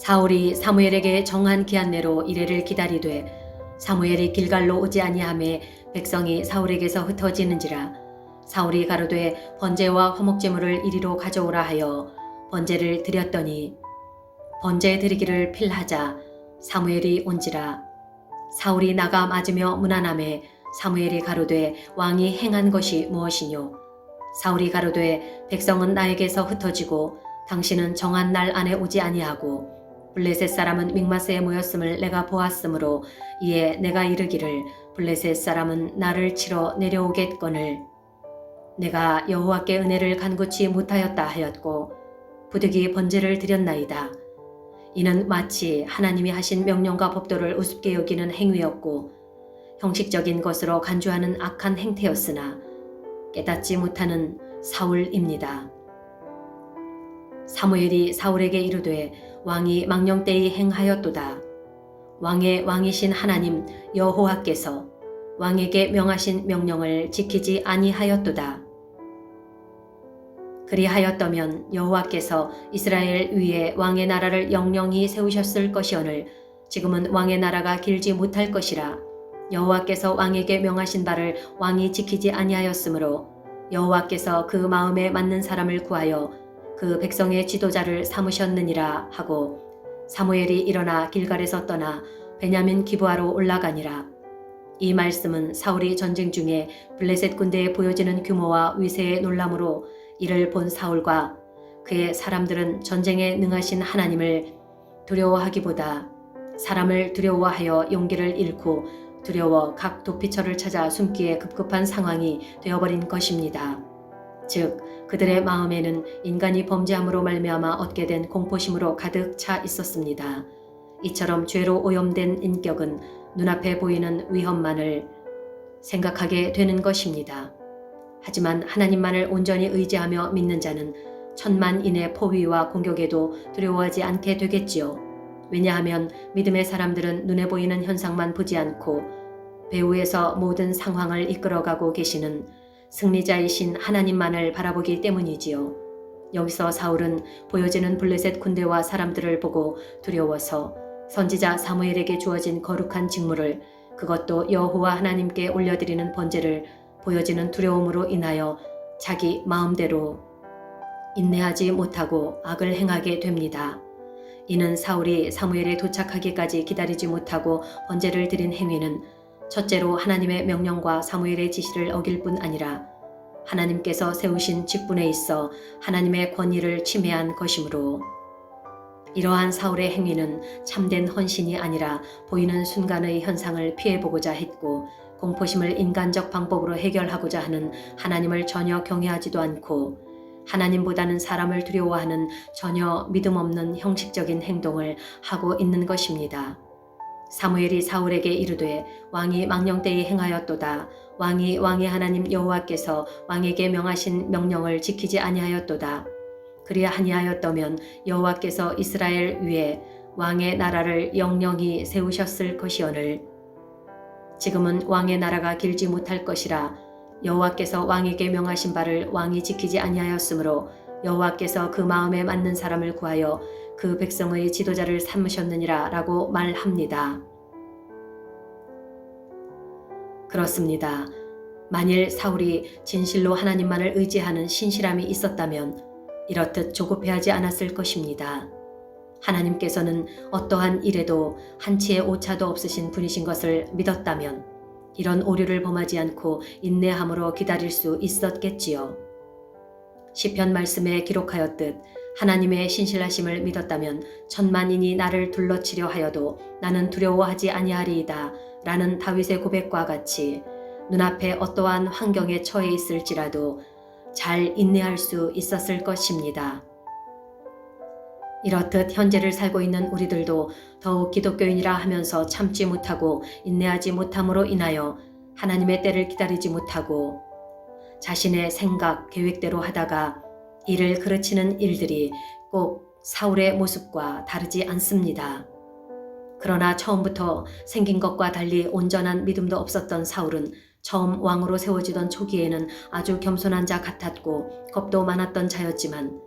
사울이 사무엘에게 정한 기한 내로 이레를 기다리되 사무엘이 길갈로 오지 아니하매 백성이 사울에게서 흩어지는지라. 사울이 가로되 번제와 화목제물을 이리로 가져오라 하여 번제를 드렸더니 번제 드리기를 필하자 사무엘이 온지라. 사울이 나가 맞으며 문안하매 사무엘이 가로되 왕이 행한 것이 무엇이뇨. 사울이 가로되 백성은 나에게서 흩어지고 당신은 정한 날 안에 오지 아니하고 블레셋 사람은 믹마스에 모였음을 내가 보았으므로 이에 내가 이르기를 블레셋 사람은 나를 치러 내려오겠거늘 내가 여호와께 은혜를 간구치 못하였다 하였고 부득이 번제를 드렸나이다. 이는 마치 하나님이 하신 명령과 법도를 우습게 여기는 행위였고 형식적인 것으로 간주하는 악한 행태였으나 깨닫지 못하는 사울입니다. 사무엘이 사울에게 이르되 왕이 망령되이 행하였도다. 왕의 왕이신 하나님 여호와께서 왕에게 명하신 명령을 지키지 아니하였도다. 그리하였다면 여호와께서 이스라엘 위에 왕의 나라를 영영히 세우셨을 것이오늘 지금은 왕의 나라가 길지 못할 것이라. 여호와께서 왕에게 명하신 바를 왕이 지키지 아니하였으므로 여호와께서 그 마음에 맞는 사람을 구하여 그 백성의 지도자를 삼으셨느니라 하고 사무엘이 일어나 길갈에서 떠나 베냐민 기브아로 올라가니라. 이 말씀은 사울이 전쟁 중에 블레셋 군대에 보여지는 규모와 위세의 놀람으로 이를 본 사울과 그의 사람들은 전쟁에 능하신 하나님을 두려워하기보다 사람을 두려워하여 용기를 잃고 두려워 각 도피처를 찾아 숨기에 급급한 상황이 되어버린 것입니다. 즉 그들의 마음에는 인간이 범죄함으로 말미암아 얻게 된 공포심으로 가득 차 있었습니다. 이처럼 죄로 오염된 인격은 눈앞에 보이는 위험만을 생각하게 되는 것입니다. 하지만 하나님만을 온전히 의지하며 믿는 자는 천만인의 포위와 공격에도 두려워하지 않게 되겠지요. 왜냐하면 믿음의 사람들은 눈에 보이는 현상만 보지 않고 배후에서 모든 상황을 이끌어가고 계시는 승리자이신 하나님만을 바라보기 때문이지요. 여기서 사울은 보여지는 블레셋 군대와 사람들을 보고 두려워서 선지자 사무엘에게 주어진 거룩한 직무를, 그것도 여호와 하나님께 올려드리는 번제를 보여지는 두려움으로 인하여 자기 마음대로 인내하지 못하고 악을 행하게 됩니다. 이는 사울이 사무엘에 도착하기까지 기다리지 못하고 번제를 드린 행위는 첫째로 하나님의 명령과 사무엘의 지시를 어길 뿐 아니라 하나님께서 세우신 직분에 있어 하나님의 권위를 침해한 것이므로 이러한 사울의 행위는 참된 헌신이 아니라 보이는 순간의 현상을 피해보고자 했고 공포심을 인간적 방법으로 해결하고자 하는 하나님을 전혀 경외하지도 않고 하나님보다는 사람을 두려워하는 전혀 믿음 없는 형식적인 행동을 하고 있는 것입니다. 사무엘이 사울에게 이르되 왕이 망령되이 행하였도다. 왕이 왕의 하나님 여호와께서 왕에게 명하신 명령을 지키지 아니하였도다. 그리야 아니하였다면 여호와께서 이스라엘 위에 왕의 나라를 영영히 세우셨을 것이오늘 지금은 왕의 나라가 길지 못할 것이라. 여호와께서 왕에게 명하신 바를 왕이 지키지 아니하였으므로 여호와께서 그 마음에 맞는 사람을 구하여 그 백성의 지도자를 삼으셨느니라 라고 말합니다. 그렇습니다. 만일 사울이 진실로 하나님만을 의지하는 신실함이 있었다면 이렇듯 조급해하지 않았을 것입니다. 하나님께서는 어떠한 일에도 한치의 오차도 없으신 분이신 것을 믿었다면 이런 오류를 범하지 않고 인내함으로 기다릴 수 있었겠지요. 시편 말씀에 기록하였듯 하나님의 신실하심을 믿었다면 천만인이 나를 둘러치려 하여도 나는 두려워하지 아니하리이다 라는 다윗의 고백과 같이 눈앞에 어떠한 환경에 처해 있을지라도 잘 인내할 수 있었을 것입니다. 이렇듯 현재를 살고 있는 우리들도 더욱 기독교인이라 하면서 참지 못하고 인내하지 못함으로 인하여 하나님의 때를 기다리지 못하고 자신의 생각, 계획대로 하다가 이를 그르치는 일들이 꼭 사울의 모습과 다르지 않습니다. 그러나 처음부터 생긴 것과 달리 온전한 믿음도 없었던 사울은 처음 왕으로 세워지던 초기에는 아주 겸손한 자 같았고 겁도 많았던 자였지만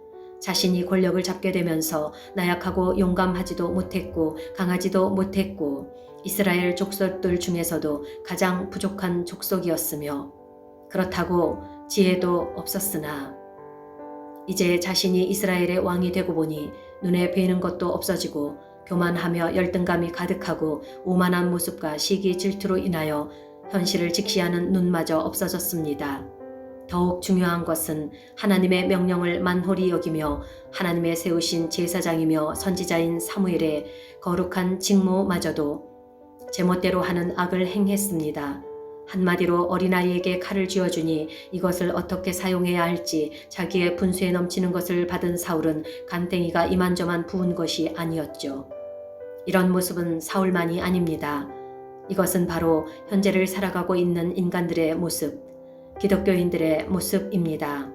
자신이 권력을 잡게 되면서 나약하고 용감하지도 못했고 강하지도 못했고 이스라엘 족속들 중에서도 가장 부족한 족속이었으며 그렇다고 지혜도 없었으나 이제 자신이 이스라엘의 왕이 되고 보니 눈에 뵈는 것도 없어지고 교만하며 열등감이 가득하고 오만한 모습과 시기 질투로 인하여 현실을 직시하는 눈마저 없어졌습니다. 더욱 중요한 것은 하나님의 명령을 만홀히 여기며 하나님의 세우신 제사장이며 선지자인 사무엘의 거룩한 직무마저도 제멋대로 하는 악을 행했습니다. 한마디로 어린아이에게 칼을 쥐어주니 이것을 어떻게 사용해야 할지 자기의 분수에 넘치는 것을 받은 사울은 간땡이가 이만저만 부은 것이 아니었죠. 이런 모습은 사울만이 아닙니다. 이것은 바로 현재를 살아가고 있는 인간들의 모습, 기독교인들의 모습입니다.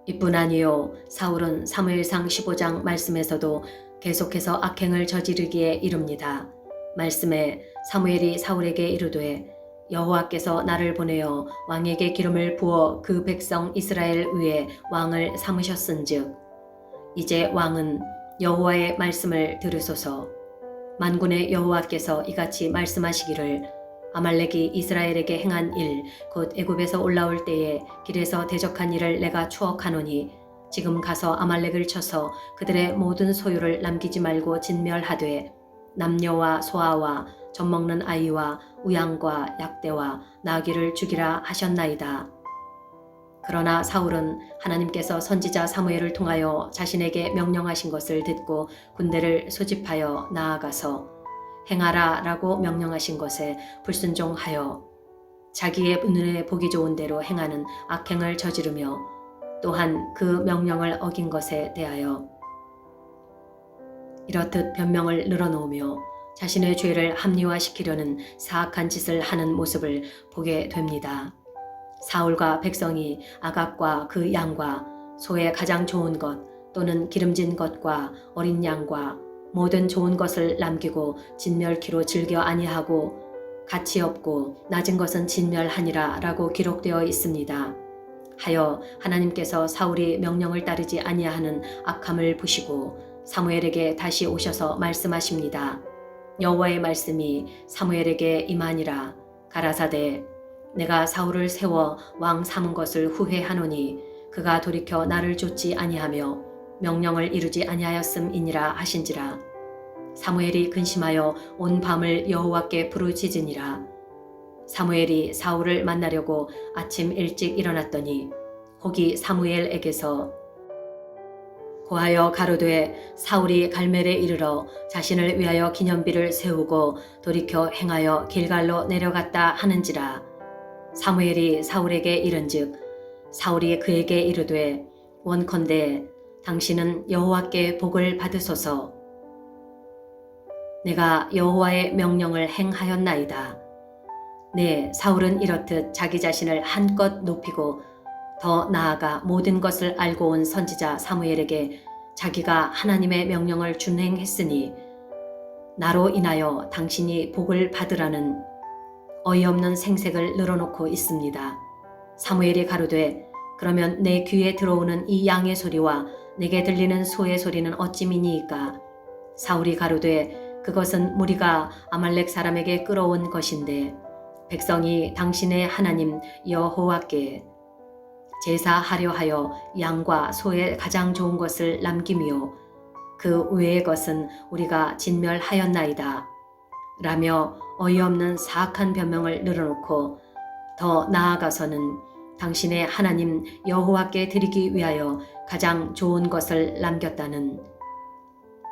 이뿐 아니요. 사울은 사무엘상 15장 말씀에서도 계속해서 악행을 저지르기에 이릅니다. 말씀에 사무엘이 사울에게 이르되 여호와께서 나를 보내어 왕에게 기름을 부어 그 백성 이스라엘 위에 왕을 삼으셨은즉 이제 왕은 여호와의 말씀을 들으소서. 만군의 여호와께서 이같이 말씀하시기를 아말렉이 이스라엘에게 행한 일 곧 애굽에서 올라올 때에 길에서 대적한 일을 내가 추억하노니 지금 가서 아말렉을 쳐서 그들의 모든 소유를 남기지 말고 진멸하되 남녀와 소아와 젖먹는 아이와 우양과 약대와 나귀를 죽이라 하셨나이다. 그러나 사울은 하나님께서 선지자 사무엘을 통하여 자신에게 명령하신 것을 듣고 군대를 소집하여 나아가서 행하라 라고 명령하신 것에 불순종하여 자기의 눈에 보기 좋은 대로 행하는 악행을 저지르며 또한 그 명령을 어긴 것에 대하여 이렇듯 변명을 늘어놓으며 자신의 죄를 합리화시키려는 사악한 짓을 하는 모습을 보게 됩니다. 사울과 백성이 아각과 그 양과 소의 가장 좋은 것 또는 기름진 것과 어린 양과 모든 좋은 것을 남기고 진멸키로 즐겨 아니하고 가치 없고 낮은 것은 진멸하니라 라고 기록되어 있습니다. 하여 하나님께서 사울이 명령을 따르지 아니하는 악함을 보시고 사무엘에게 다시 오셔서 말씀하십니다. 여호와의 말씀이 사무엘에게 임하니라. 가라사대 내가 사울을 세워 왕 삼은 것을 후회하노니 그가 돌이켜 나를 좇지 아니하며 명령을 이루지 아니하였음이니라 하신지라. 사무엘이 근심하여 온 밤을 여호와께 부르짖으니라. 사무엘이 사울을 만나려고 아침 일찍 일어났더니 혹이 사무엘에게서 고하여 가로되 사울이 갈멜에 이르러 자신을 위하여 기념비를 세우고 돌이켜 행하여 길갈로 내려갔다 하는지라. 사무엘이 사울에게 이른즉 사울이 그에게 이르되 원컨대 당신은 여호와께 복을 받으소서. 내가 여호와의 명령을 행하였나이다. 네, 사울은 이렇듯 자기 자신을 한껏 높이고 더 나아가 모든 것을 알고 온 선지자 사무엘에게 자기가 하나님의 명령을 준행했으니 나로 인하여 당신이 복을 받으라는 어이없는 생색을 늘어놓고 있습니다. 사무엘이 가로되 그러면 내 귀에 들어오는 이 양의 소리와 내게 들리는 소의 소리는 어찌미니이까? 사울이 가로되 그것은 무리가 아말렉 사람에게 끌어온 것인데 백성이 당신의 하나님 여호와께 제사하려 하여 양과 소의 가장 좋은 것을 남기며 그 외의 것은 우리가 진멸하였나이다. 라며 어이없는 사악한 변명을 늘어놓고 더 나아가서는 당신의 하나님 여호와께 드리기 위하여 가장 좋은 것을 남겼다는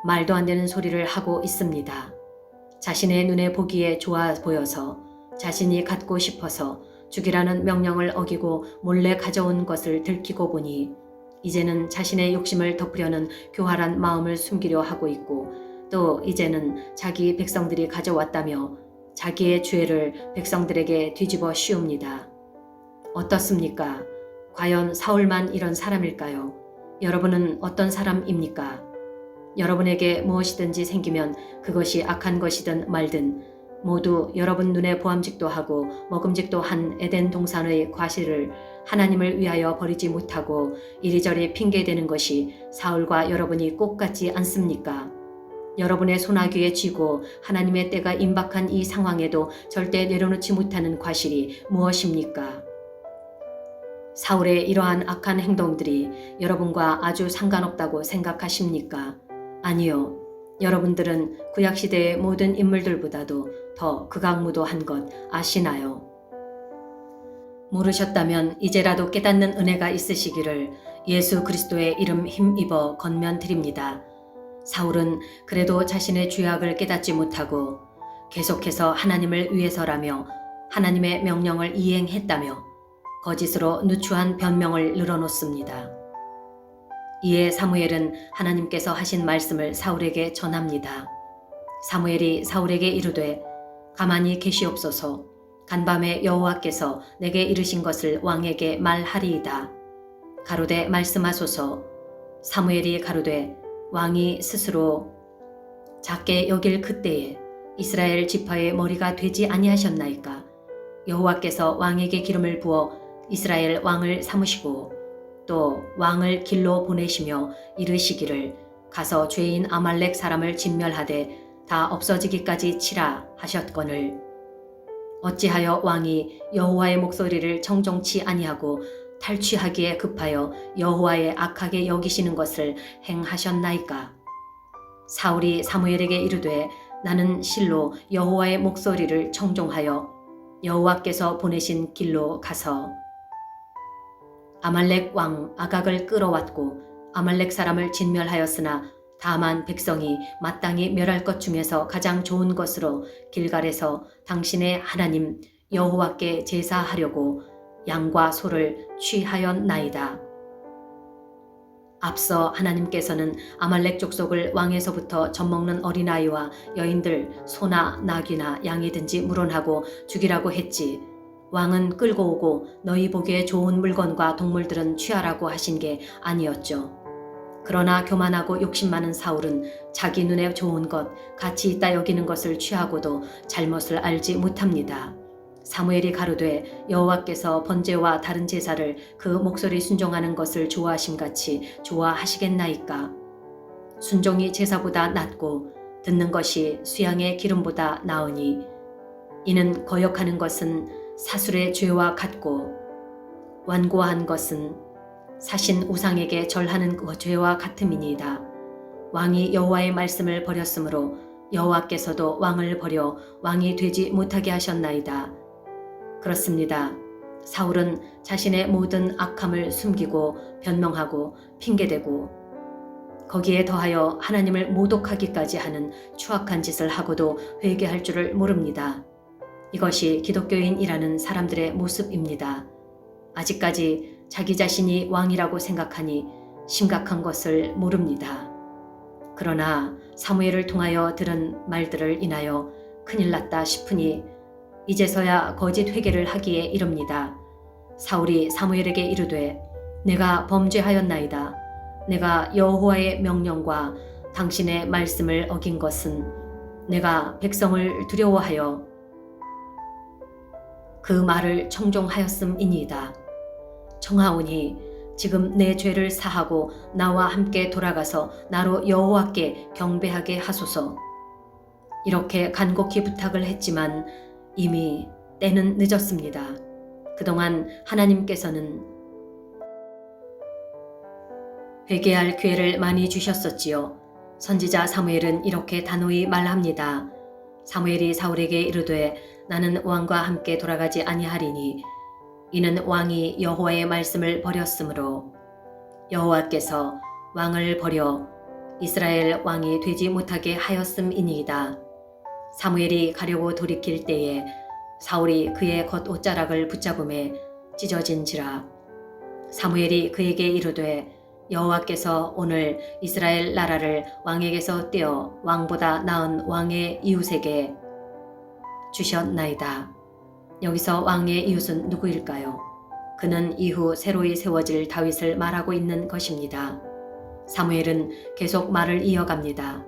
말도 안 되는 소리를 하고 있습니다. 자신의 눈에 보기에 좋아 보여서 자신이 갖고 싶어서 죽이라는 명령을 어기고 몰래 가져온 것을 들키고 보니 이제는 자신의 욕심을 덮으려는 교활한 마음을 숨기려 하고 있고 또 이제는 자기 백성들이 가져왔다며 자기의 죄를 백성들에게 뒤집어 씌웁니다. 어떻습니까? 과연 사울만 이런 사람일까요? 여러분은 어떤 사람입니까? 여러분에게 무엇이든지 생기면 그것이 악한 것이든 말든 모두 여러분 눈에 보암직도 하고 먹음직도 한 에덴 동산의 과실을 하나님을 위하여 버리지 못하고 이리저리 핑계대는 것이 사울과 여러분이 꼭 같지 않습니까? 여러분의 소나귀에 쥐고 하나님의 때가 임박한 이 상황에도 절대 내려놓지 못하는 과실이 무엇입니까? 사울의 이러한 악한 행동들이 여러분과 아주 상관없다고 생각하십니까? 아니요. 여러분들은 구약시대의 모든 인물들보다도 더 극악무도한 것 아시나요? 모르셨다면 이제라도 깨닫는 은혜가 있으시기를 예수 그리스도의 이름 힘입어 건면드립니다. 사울은 그래도 자신의 죄악을 깨닫지 못하고 계속해서 하나님을 위해서라며 하나님의 명령을 이행했다며 거짓으로 누추한 변명을 늘어놓습니다. 이에 사무엘은 하나님께서 하신 말씀을 사울에게 전합니다. 사무엘이 사울에게 이르되 가만히 계시옵소서. 간밤에 여호와께서 내게 이르신 것을 왕에게 말하리이다. 가로되 말씀하소서. 사무엘이 가로되 왕이 스스로 작게 여길 그때에 이스라엘 지파의 머리가 되지 아니하셨나이까. 여호와께서 왕에게 기름을 부어 이스라엘 왕을 삼으시고 또 왕을 길로 보내시며 이르시기를 가서 죄인 아말렉 사람을 진멸하되 다 없어지기까지 치라 하셨거늘 어찌하여 왕이 여호와의 목소리를 청종치 아니하고 탈취하기에 급하여 여호와의 악하게 여기시는 것을 행하셨나이까. 사울이 사무엘에게 이르되 나는 실로 여호와의 목소리를 청종하여 여호와께서 보내신 길로 가서 아말렉 왕 아각을 끌어왔고 아말렉 사람을 진멸하였으나 다만 백성이 마땅히 멸할 것 중에서 가장 좋은 것으로 길갈에서 당신의 하나님 여호와께 제사하려고 양과 소를 취하였나이다. 앞서 하나님께서는 아말렉 족속을 왕에서부터 젖먹는 어린아이와 여인들 소나 나귀나 양이든지 물어나고 죽이라고 했지. 왕은 끌고 오고 너희 보기에 좋은 물건과 동물들은 취하라고 하신 게 아니었죠. 그러나 교만하고 욕심 많은 사울은 자기 눈에 좋은 것, 가치 있다 여기는 것을 취하고도 잘못을 알지 못합니다. 사무엘이 가로되 여호와께서 번제와 다른 제사를 그 목소리 순종하는 것을 좋아하심같이 좋아하시겠나이까. 순종이 제사보다 낫고 듣는 것이 수양의 기름보다 나으니 이는 거역하는 것은 사술의 죄와 같고 완고한 것은 사신 우상에게 절하는 그 죄와 같음이니이다. 왕이 여호와의 말씀을 버렸으므로 여호와께서도 왕을 버려 왕이 되지 못하게 하셨나이다. 그렇습니다. 사울은 자신의 모든 악함을 숨기고 변명하고 핑계대고 거기에 더하여 하나님을 모독하기까지 하는 추악한 짓을 하고도 회개할 줄을 모릅니다. 이것이 기독교인이라는 사람들의 모습입니다. 아직까지 자기 자신이 왕이라고 생각하니 심각한 것을 모릅니다. 그러나 사무엘을 통하여 들은 말들을 인하여 큰일 났다 싶으니 이제서야 거짓 회개를 하기에 이릅니다. 사울이 사무엘에게 이르되 내가 범죄하였나이다. 내가 여호와의 명령과 당신의 말씀을 어긴 것은 내가 백성을 두려워하여 그 말을 청종하였음이니이다. 청하오니 지금 내 죄를 사하고 나와 함께 돌아가서 나로 여호와께 경배하게 하소서. 이렇게 간곡히 부탁을 했지만 이미 때는 늦었습니다. 그동안 하나님께서는 회개할 기회를 많이 주셨었지요. 선지자 사무엘은 이렇게 단호히 말합니다. 사무엘이 사울에게 이르되 나는 왕과 함께 돌아가지 아니하리니 이는 왕이 여호와의 말씀을 버렸으므로 여호와께서 왕을 버려 이스라엘 왕이 되지 못하게 하였음이니이다. 사무엘이 가려고 돌이킬 때에 사울이 그의 겉옷자락을 붙잡음에 찢어진지라. 사무엘이 그에게 이르되 여호와께서 오늘 이스라엘 나라를 왕에게서 떼어 왕보다 나은 왕의 이웃에게 주셨나이다. 여기서 왕의 이웃은 누구일까요? 그는 이후 새로이 세워질 다윗을 말하고 있는 것입니다. 사무엘은 계속 말을 이어갑니다.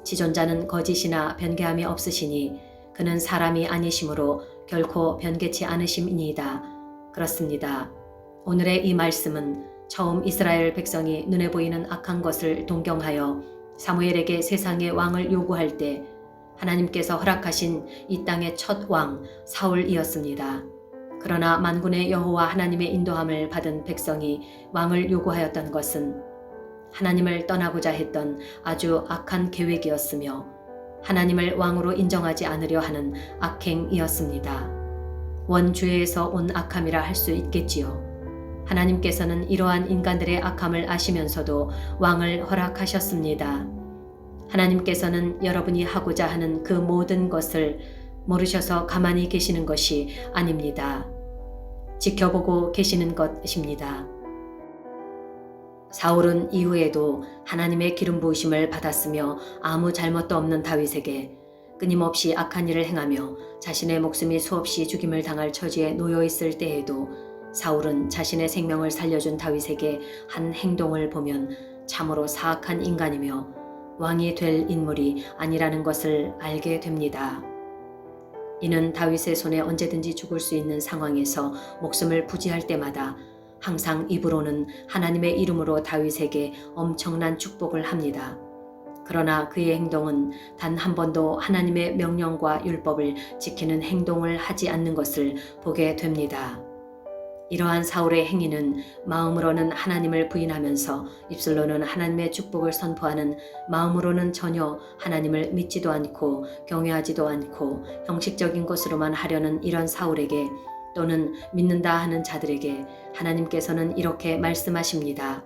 지존자는 거짓이나 변개함이 없으시니 그는 사람이 아니시므로 결코 변개치 않으심이니이다. 그렇습니다. 오늘의 이 말씀은 처음 이스라엘 백성이 눈에 보이는 악한 것을 동경하여 사무엘에게 세상의 왕을 요구할 때 하나님께서 허락하신 이 땅의 첫 왕 사울이었습니다. 그러나 만군의 여호와 하나님의 인도함을 받은 백성이 왕을 요구하였던 것은 하나님을 떠나고자 했던 아주 악한 계획이었으며 하나님을 왕으로 인정하지 않으려 하는 악행이었습니다. 원죄에서 온 악함이라 할 수 있겠지요. 하나님께서는 이러한 인간들의 악함을 아시면서도 왕을 허락하셨습니다. 하나님께서는 여러분이 하고자 하는 그 모든 것을 모르셔서 가만히 계시는 것이 아닙니다. 지켜보고 계시는 것입니다. 사울은 이후에도 하나님의 기름 부으심을 받았으며 아무 잘못도 없는 다윗에게 끊임없이 악한 일을 행하며 자신의 목숨이 수없이 죽임을 당할 처지에 놓여 있을 때에도 사울은 자신의 생명을 살려준 다윗에게 한 행동을 보면 참으로 사악한 인간이며 왕이 될 인물이 아니라는 것을 알게 됩니다. 이는 다윗의 손에 언제든지 죽을 수 있는 상황에서 목숨을 부지할 때마다 항상 입으로는 하나님의 이름으로 다윗에게 엄청난 축복을 합니다. 그러나 그의 행동은 단 한 번도 하나님의 명령과 율법을 지키는 행동을 하지 않는 것을 보게 됩니다. 이러한 사울의 행위는 마음으로는 하나님을 부인하면서 입술로는 하나님의 축복을 선포하는 마음으로는 전혀 하나님을 믿지도 않고 경외하지도 않고 형식적인 것으로만 하려는 이런 사울에게 또는 믿는다 하는 자들에게 하나님께서는 이렇게 말씀하십니다.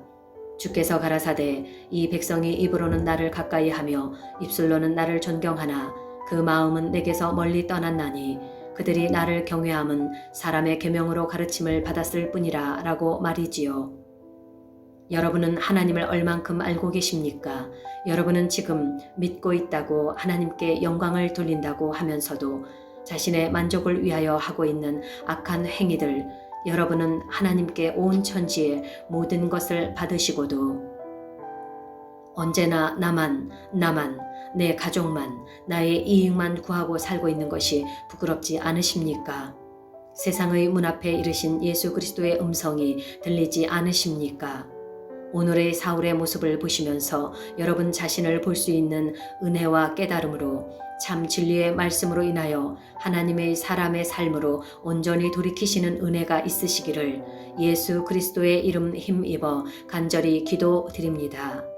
주께서 가라사대 이 백성이 입으로는 나를 가까이 하며 입술로는 나를 존경하나 그 마음은 내게서 멀리 떠났나니 그들이 나를 경외함은 사람의 계명으로 가르침을 받았을 뿐이라 라고 말이지요. 여러분은 하나님을 얼만큼 알고 계십니까? 여러분은 지금 믿고 있다고 하나님께 영광을 돌린다고 하면서도 자신의 만족을 위하여 하고 있는 악한 행위들, 여러분은 하나님께 온 천지의 모든 것을 받으시고도 언제나 나만, 내 가족만, 나의 이익만 구하고 살고 있는 것이 부끄럽지 않으십니까? 세상의 문 앞에 이르신 예수 그리스도의 음성이 들리지 않으십니까? 오늘의 사울의 모습을 보시면서 여러분 자신을 볼 수 있는 은혜와 깨달음으로 참 진리의 말씀으로 인하여 하나님의 사람의 삶으로 온전히 돌이키시는 은혜가 있으시기를 예수 그리스도의 이름 힘입어 간절히 기도드립니다.